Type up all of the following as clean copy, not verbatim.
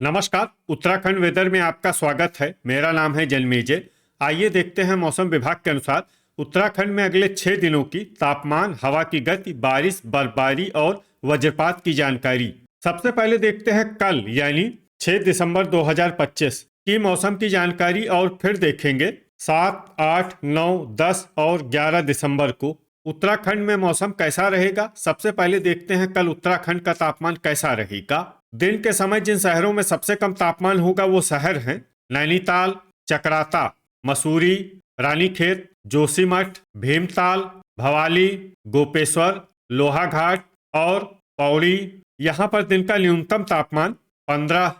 नमस्कार। उत्तराखंड वेदर में आपका स्वागत है। मेरा नाम है जन्मेजय। आइए देखते हैं मौसम विभाग के अनुसार उत्तराखंड में अगले 6 दिनों की तापमान, हवा की गति, बारिश, बर्फबारी और वज्रपात की जानकारी। सबसे पहले देखते हैं कल यानी 6 दिसंबर 2025 की मौसम की जानकारी और फिर देखेंगे 7, 8, 9, 10 और 11 दिसंबर को उत्तराखंड में मौसम कैसा रहेगा। सबसे पहले देखते हैं कल उत्तराखंड का तापमान कैसा रहेगा। दिन के समय जिन शहरों में सबसे कम तापमान होगा वो शहर हैं नैनीताल, चकराता, मसूरी, रानीखेत, जोशीमठ, भीमताल, भवाली, गोपेश्वर, लोहाघाट और पौड़ी। यहाँ पर दिन का न्यूनतम तापमान 15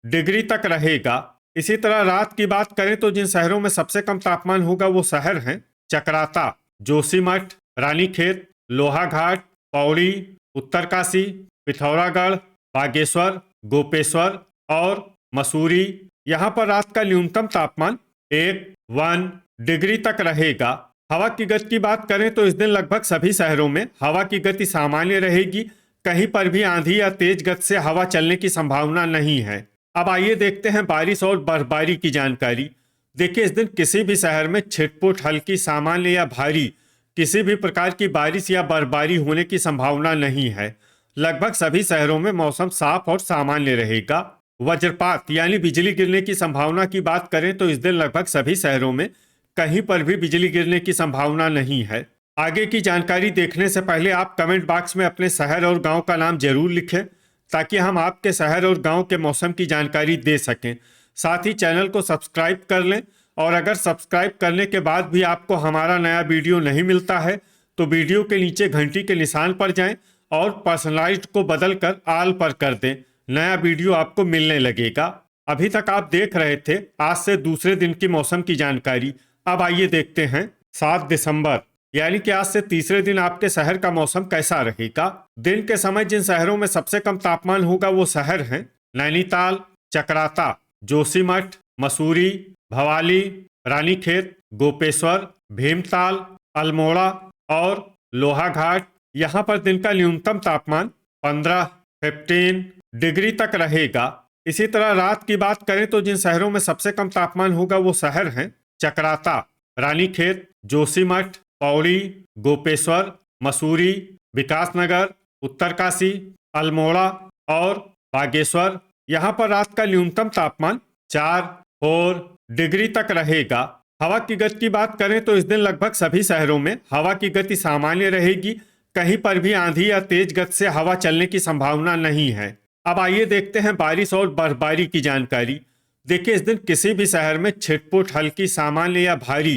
डिग्री तक रहेगा। इसी तरह रात की बात करें तो जिन शहरों में सबसे कम तापमान होगा वो शहर हैं चकराता, जोशीमठ, रानीखेत, लोहाघाट, पौड़ी, उत्तरकाशी, पिथौरागढ़, बागेश्वर, गोपेश्वर और मसूरी। यहाँ पर रात का न्यूनतम तापमान 1 डिग्री तक रहेगा। हवा की गति की बात करें तो इस दिन लगभग सभी शहरों में हवा की गति सामान्य रहेगी। कहीं पर भी आंधी या तेज गति से हवा चलने की संभावना नहीं है। अब आइए देखते हैं बारिश और बर्फबारी की जानकारी। देखिए, इस दिन किसी भी शहर में छिटपुट, हल्की, सामान्य या भारी किसी भी प्रकार की बारिश या बर्फबारी होने की संभावना नहीं है। लगभग सभी शहरों में मौसम साफ और सामान्य रहेगा। वज्रपात यानी बिजली गिरने की संभावना की बात करें तो इस दिन लगभग सभी शहरों में कहीं पर भी बिजली गिरने की संभावना नहीं है। आगे की जानकारी देखने से पहले आप कमेंट बॉक्स में अपने शहर और गांव का नाम जरूर लिखें ताकि हम आपके शहर और गांव के मौसम की जानकारी दे सकें। साथ ही चैनल को सब्सक्राइब कर लें और अगर सब्सक्राइब करने के बाद भी आपको हमारा नया वीडियो नहीं मिलता है तो वीडियो के नीचे घंटी के निशान पर जाएं और पर्सनलाइज्ड को बदलकर ऑल पर कर दें। नया वीडियो आपको मिलने लगेगा। अभी तक आप देख रहे थे आज से दूसरे दिन की मौसम की जानकारी। अब आइए देखते हैं 7 दिसंबर यानी कि आज से तीसरे दिन आपके शहर का मौसम कैसा रहेगा। दिन के समय जिन शहरों में सबसे कम तापमान होगा वो शहर हैं नैनीताल, चकराता, जोशीमठ, मसूरी, भवाली, रानीखेत, गोपेश्वर, भीमताल, अल्मोड़ा और लोहाघाट। यहाँ पर दिन का न्यूनतम तापमान 15 डिग्री तक रहेगा। इसी तरह रात की बात करें तो जिन शहरों में सबसे कम तापमान होगा वो शहर हैं चकराता, रानीखेत, जोशीमठ, पौड़ी, गोपेश्वर, मसूरी, विकासनगर, उत्तरकाशी, अल्मोड़ा और बागेश्वर। यहाँ पर रात का न्यूनतम तापमान 4 डिग्री तक रहेगा। हवा की गति की बात करें तो इस दिन लगभग सभी शहरों में हवा की गति सामान्य रहेगी। कहीं पर भी आंधी या तेज गति से हवा चलने की संभावना नहीं है। अब आइए देखते हैं बारिश और बर्फबारी की जानकारी। देखिए, इस दिन किसी भी शहर में छिटपुट, हल्की, सामान्य या भारी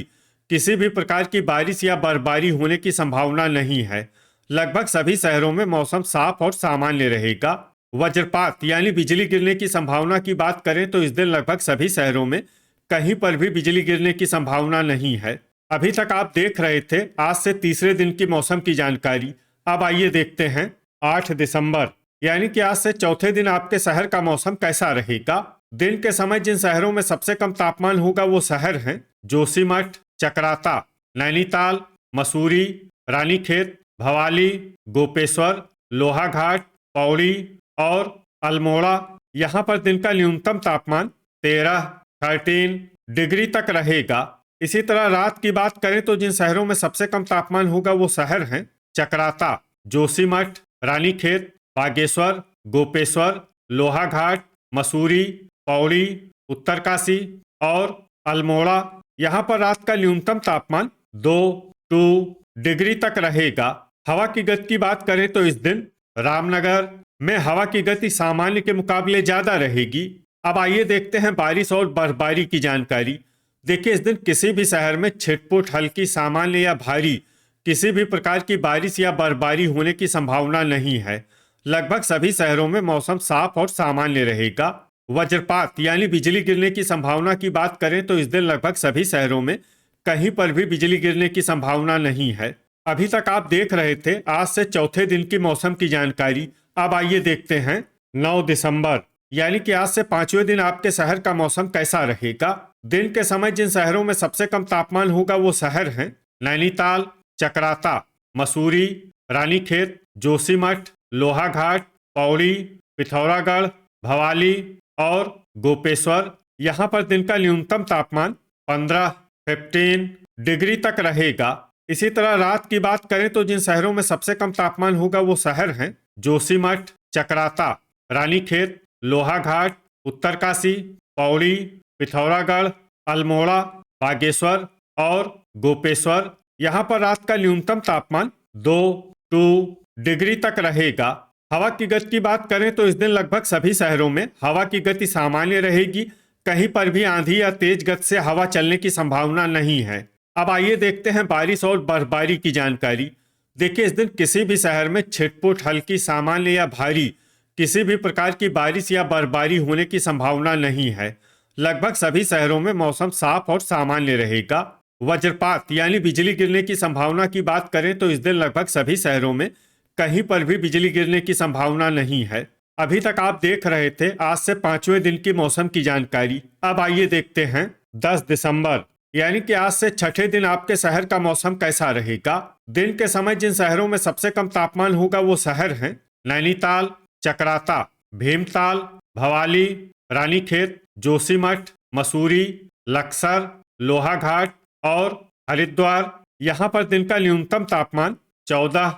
किसी भी प्रकार की बारिश या बर्फबारी होने की संभावना नहीं है। लगभग सभी शहरों में मौसम साफ और सामान्य रहेगा। वज्रपात यानी बिजली गिरने की संभावना की बात करें तो इस दिन लगभग सभी शहरों में कहीं पर भी बिजली गिरने की संभावना नहीं है। अभी तक आप देख रहे थे आज से तीसरे दिन की मौसम की जानकारी। अब आइए देखते हैं 8 दिसंबर यानी कि आज से चौथे दिन आपके शहर का मौसम कैसा रहेगा। दिन के समय जिन शहरों में सबसे कम तापमान होगा वो शहर हैं जोशीमठ, चकराता, नैनीताल, मसूरी, रानीखेत, भवाली, गोपेश्वर, लोहाघाट, पौड़ी और अल्मोड़ा। यहाँ पर दिन का न्यूनतम तापमान 13 डिग्री तक रहेगा। इसी तरह रात की बात करें तो जिन शहरों में सबसे कम तापमान होगा वो शहर हैं चकराता, जोशीमठ, रानीखेत, बागेश्वर, गोपेश्वर, लोहाघाट, मसूरी, पौड़ी, उत्तरकाशी और अल्मोड़ा। यहाँ पर रात का न्यूनतम तापमान 2 डिग्री तक रहेगा। हवा की गति की बात करें तो इस दिन रामनगर में हवा की गति सामान्य के मुकाबले ज्यादा रहेगी। अब आइए देखते हैं बारिश और बर्फबारी की जानकारी। देखिए, इस दिन किसी भी शहर में छिटपुट, हल्की, सामान्य या भारी किसी भी प्रकार की बारिश या बर्फबारी होने की संभावना नहीं है। लगभग सभी शहरों में मौसम साफ और सामान्य रहेगा। वज्रपात यानी बिजली गिरने की संभावना की बात करें तो इस दिन लगभग सभी शहरों में कहीं पर भी बिजली गिरने की संभावना नहीं है। अभी तक आप देख रहे थे आज से चौथे दिन की मौसम की जानकारी। अब आइए देखते हैं 9 दिसंबर यानी कि आज से पांचवें दिन आपके शहर का मौसम कैसा रहेगा। दिन के समय जिन शहरों में सबसे कम तापमान होगा वो शहर हैं नैनीताल, चकराता, मसूरी, रानीखेत, जोशीमठ, लोहाघाट, पौड़ी, पिथौरागढ़, भवाली और गोपेश्वर। यहाँ पर दिन का न्यूनतम तापमान 15 डिग्री तक रहेगा। इसी तरह रात की बात करें तो जिन शहरों में सबसे कम तापमान होगा वो शहर हैं जोशीमठ, चकराता, रानीखेत, लोहाघाट, उत्तरकाशी, पौड़ी, पिथौरागढ़, अल्मोड़ा, बागेश्वर और गोपेश्वर। यहाँ पर रात का न्यूनतम तापमान 2 डिग्री तक रहेगा। हवा की गति की बात करें तो इस दिन लगभग सभी शहरों में हवा की गति सामान्य रहेगी। कहीं पर भी आंधी या तेज गति से हवा चलने की संभावना नहीं है। अब आइए देखते हैं बारिश और बर्फबारी की जानकारी। देखिए, इस दिन किसी भी शहर में छिटपुट, हल्की, सामान्य या भारी किसी भी प्रकार की बारिश या बर्फबारी होने की संभावना नहीं है। लगभग सभी शहरों में मौसम साफ और सामान्य रहेगा। वज्रपात यानी बिजली गिरने की संभावना की बात करें तो इस दिन लगभग सभी शहरों में कहीं पर भी बिजली गिरने की संभावना नहीं है। अभी तक आप देख रहे थे आज से 5वें दिन की मौसम की जानकारी। अब आइए देखते हैं 10 दिसंबर यानी कि आज से छठे दिन आपके शहर का मौसम कैसा रहेगा। दिन के समय जिन शहरों में सबसे कम तापमान होगा वो शहर हैं नैनीताल, चकराता, भीमताल, भवाली, रानीखेत, जोशीमठ, मसूरी, लक्सर, लोहाघाट और हरिद्वार। यहाँ पर दिन का न्यूनतम तापमान 14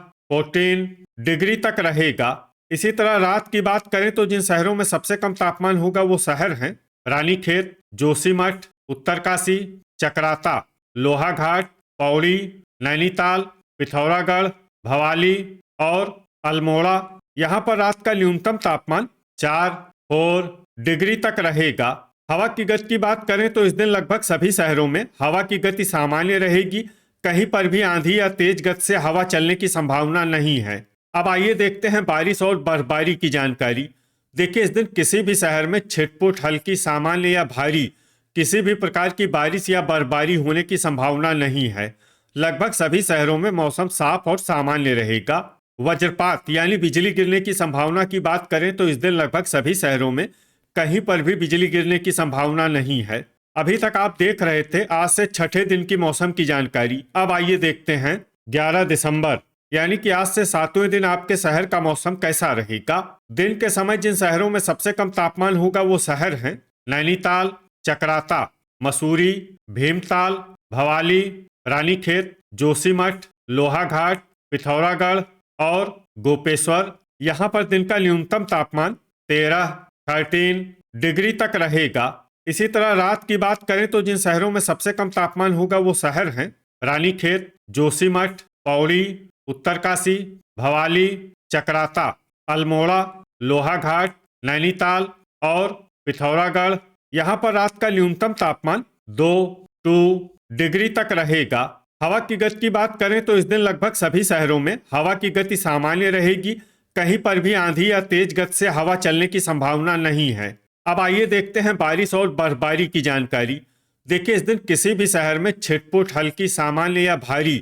डिग्री तक रहेगा। इसी तरह रात की बात करें तो जिन शहरों में सबसे कम तापमान होगा वो शहर हैं रानीखेत, जोशीमठ, उत्तरकाशी, चकराता, लोहाघाट, पौड़ी, नैनीताल, पिथौरागढ़, भवाली और अल्मोड़ा। यहाँ पर रात का न्यूनतम तापमान 4 डिग्री तक रहेगा। हवा की गति की बात करें तो इस दिन लगभग सभी शहरों में हवा की गति सामान्य रहेगी। कहीं पर भी आंधी या तेज गति से हवा चलने की संभावना नहीं है। अब आइए देखते हैं बारिश और बर्फबारी की जानकारी। देखिए, इस दिन किसी भी शहर में छिटपुट, हल्की, सामान्य या भारी किसी भी प्रकार की बारिश या बर्फबारी होने की संभावना नहीं है। लगभग सभी शहरों में मौसम साफ और सामान्य रहेगा। वज्रपात यानी बिजली गिरने की संभावना की बात करें तो इस दिन लगभग सभी शहरों में कहीं पर भी बिजली गिरने की संभावना नहीं है। अभी तक आप देख रहे थे आज से छठे दिन की मौसम की जानकारी। अब आइए देखते हैं 11 दिसंबर यानी कि आज से 7वें दिन आपके शहर का मौसम कैसा रहेगा। दिन के समय जिन शहरों में सबसे कम तापमान होगा वो शहर हैं नैनीताल, चकराता, मसूरी, भीमताल, भवाली, रानीखेत, जोशीमठ, लोहाघाट, पिथौरागढ़ और गोपेश्वर। यहाँ पर दिन का न्यूनतम तापमान 13 डिग्री तक रहेगा। इसी तरह रात की बात करें तो जिन शहरों में सबसे कम तापमान होगा वो शहर हैं रानीखेत, जोशीमठ, पौड़ी, उत्तरकाशी, भवाली, चकराता, अल्मोड़ा, लोहाघाट, नैनीताल और पिथौरागढ़। यहाँ पर रात का न्यूनतम तापमान 2 डिग्री तक रहेगा। हवा की गति की बात करें तो इस दिन लगभग सभी शहरों में हवा की गति सामान्य रहेगी। कहीं पर भी आंधी या तेज गति से हवा चलने की संभावना नहीं है। अब आइए देखते हैं बारिश और बर्फबारी की जानकारी। देखिए, इस दिन किसी भी शहर में छिटपुट, हल्की, सामान्य या भारी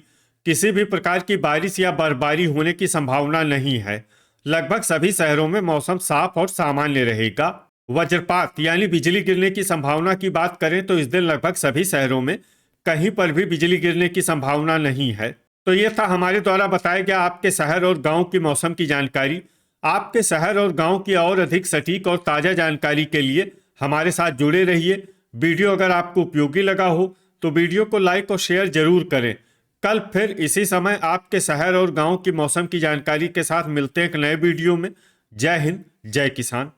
किसी भी प्रकार की बारिश या बर्फबारी होने की संभावना नहीं है। लगभग सभी शहरों में मौसम साफ और सामान्य रहेगा। वज्रपात यानी बिजली गिरने की संभावना की बात करें तो इस दिन लगभग सभी शहरों में कहीं पर भी बिजली गिरने की संभावना नहीं है। तो ये था हमारे द्वारा बताया गया आपके शहर और गांव की मौसम की जानकारी। आपके शहर और गांव की और अधिक सटीक और ताज़ा जानकारी के लिए हमारे साथ जुड़े रहिए। वीडियो अगर आपको उपयोगी लगा हो तो वीडियो को लाइक और शेयर जरूर करें। कल फिर इसी समय आपके शहर और गांव की मौसम की जानकारी के साथ मिलते हैं एक नए वीडियो में। जय हिंद, जय किसान।